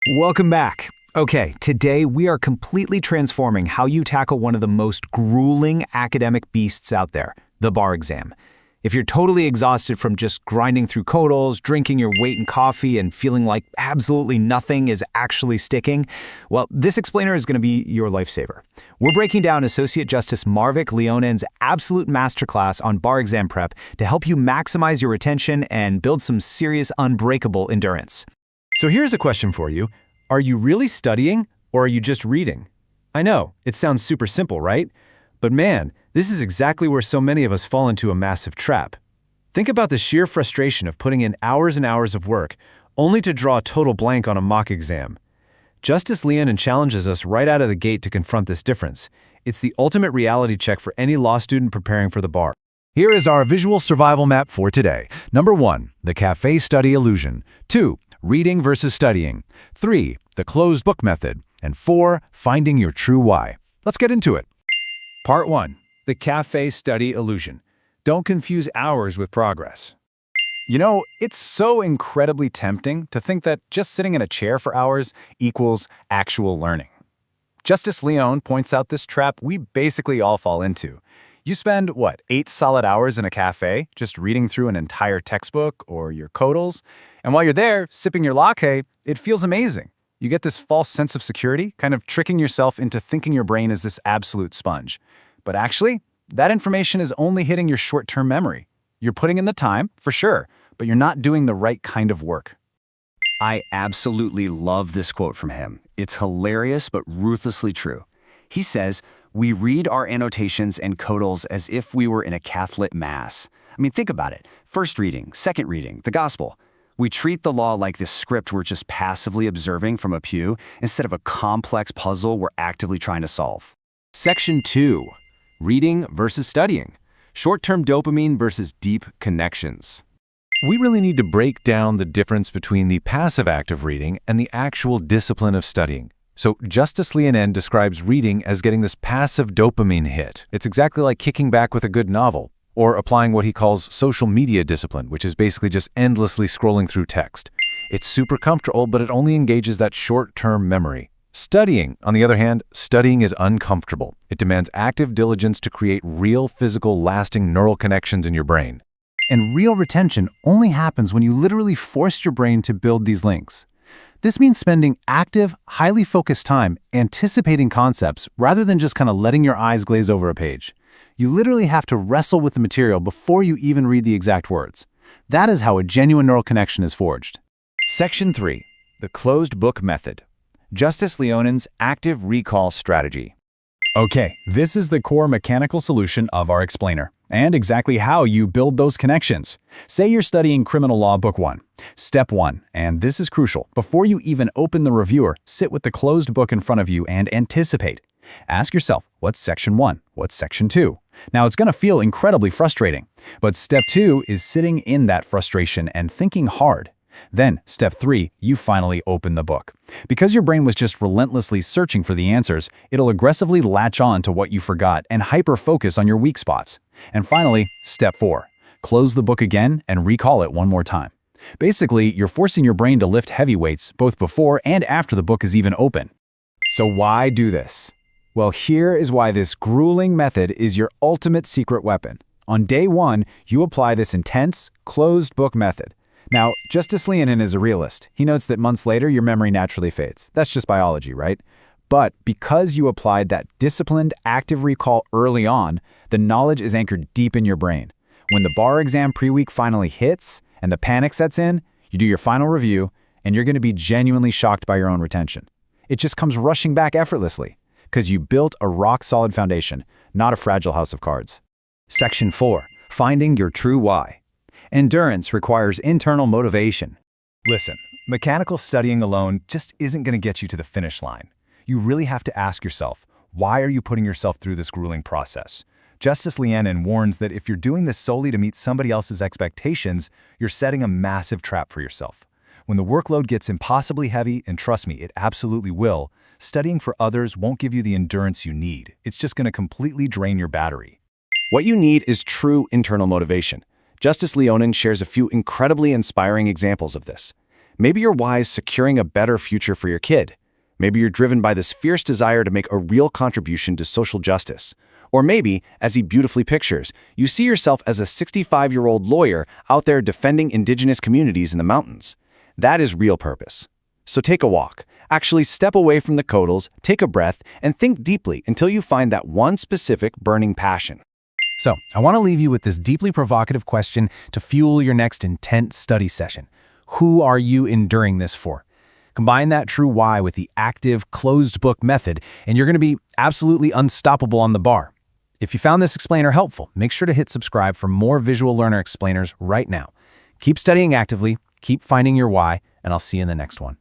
Welcome back. Okay, today we are completely transforming how you tackle one of the most grueling academic beasts out there, the bar exam. If you're totally exhausted from just grinding through codals, drinking your weight in coffee, and feeling like absolutely nothing is actually sticking, well, this explainer is going to be your lifesaver. We're breaking down Associate Justice Marvic Leonen's absolute masterclass on bar exam prep to help you maximize your retention and build some serious unbreakable endurance. So here's a question for you. Are you really studying, or are you just reading? I know, it sounds super simple, right? But man, this is exactly where so many of us fall into a massive trap. Think about the sheer frustration of putting in hours and hours of work, only to draw a total blank on a mock exam. Justice Leonen challenges us right out of the gate to confront this difference. It's the ultimate reality check for any law student preparing for the bar. Here is our visual survival map for today. Number 1, the cafe study illusion. 2, reading versus studying. 3, the closed book method. And 4, finding your true why. Let's get into it. Part 1, the cafe study illusion. Don't confuse hours with progress. You know, it's so incredibly tempting to think that just sitting in a chair for hours equals actual learning. Justice Leonen points out this trap we basically all fall into. You spend, 8 solid hours in a cafe just reading through an entire textbook or your codals, and while you're there sipping your latte, it feels amazing. You get this false sense of security, kind of tricking yourself into thinking your brain is this absolute sponge. But actually, that information is only hitting your short-term memory. You're putting in the time, for sure, but you're not doing the right kind of work. I absolutely love this quote from him. It's hilarious but ruthlessly true. He says, "We read our annotations and codals as if we were in a Catholic mass." I mean, think about it. First reading, second reading, the gospel. We treat the law like this script we're just passively observing from a pew instead of a complex puzzle we're actively trying to solve. Section 2, reading versus studying. Short-term dopamine versus deep connections. We really need to break down the difference between the passive act of reading and the actual discipline of studying. So Justice Leonen describes reading as getting this passive dopamine hit. It's exactly like kicking back with a good novel, or applying what he calls social media discipline, which is basically just endlessly scrolling through text. It's super comfortable, but it only engages that short-term memory. Studying, on the other hand, studying is uncomfortable. It demands active diligence to create real, physical, lasting neural connections in your brain. And real retention only happens when you literally force your brain to build these links. This means spending active, highly focused time anticipating concepts rather than just kind of letting your eyes glaze over a page. You literally have to wrestle with the material before you even read the exact words. That is how a genuine neural connection is forged. Section 3, the closed book method. Justice Leonen's active recall strategy. Okay, this is the core mechanical solution of our explainer, and exactly how you build those connections. Say you're studying Criminal Law Book 1. Step 1, and this is crucial, before you even open the reviewer, sit with the closed book in front of you and anticipate. Ask yourself, what's Section 1? What's Section 2? Now, it's going to feel incredibly frustrating, but Step 2 is sitting in that frustration and thinking hard. Then, Step 3, you finally open the book. Because your brain was just relentlessly searching for the answers, it'll aggressively latch on to what you forgot and hyper-focus on your weak spots. And finally, Step 4, close the book again and recall it one more time. Basically, you're forcing your brain to lift heavy weights both before and after the book is even open. So why do this? Well, here is why this grueling method is your ultimate secret weapon. On day 1, you apply this intense, closed book method. Now, Justice Leonen is a realist. He notes that months later, your memory naturally fades. That's just biology, right? But because you applied that disciplined, active recall early on, the knowledge is anchored deep in your brain. When the bar exam pre-week finally hits and the panic sets in, you do your final review, and you're going to be genuinely shocked by your own retention. It just comes rushing back effortlessly, because you built a rock-solid foundation, not a fragile house of cards. Section 4, finding your true why. Endurance requires internal motivation. Listen, mechanical studying alone just isn't going to get you to the finish line. You really have to ask yourself, why are you putting yourself through this grueling process? Justice Leonen warns that if you're doing this solely to meet somebody else's expectations, you're setting a massive trap for yourself. When the workload gets impossibly heavy, and trust me, it absolutely will, studying for others won't give you the endurance you need. It's just going to completely drain your battery. What you need is true internal motivation. Justice Leonen shares a few incredibly inspiring examples of this. Maybe your why is securing a better future for your kid. Maybe you're driven by this fierce desire to make a real contribution to social justice. Or maybe, as he beautifully pictures, you see yourself as a 65-year-old lawyer out there defending indigenous communities in the mountains. That is real purpose. So take a walk. Actually step away from the codals, take a breath, and think deeply until you find that one specific burning passion. So, I want to leave you with this deeply provocative question to fuel your next intense study session. Who are you enduring this for? Combine that true why with the active, closed-book method, and you're going to be absolutely unstoppable on the bar. If you found this explainer helpful, make sure to hit subscribe for more Visual Learner explainers right now. Keep studying actively, keep finding your why, and I'll see you in the next one.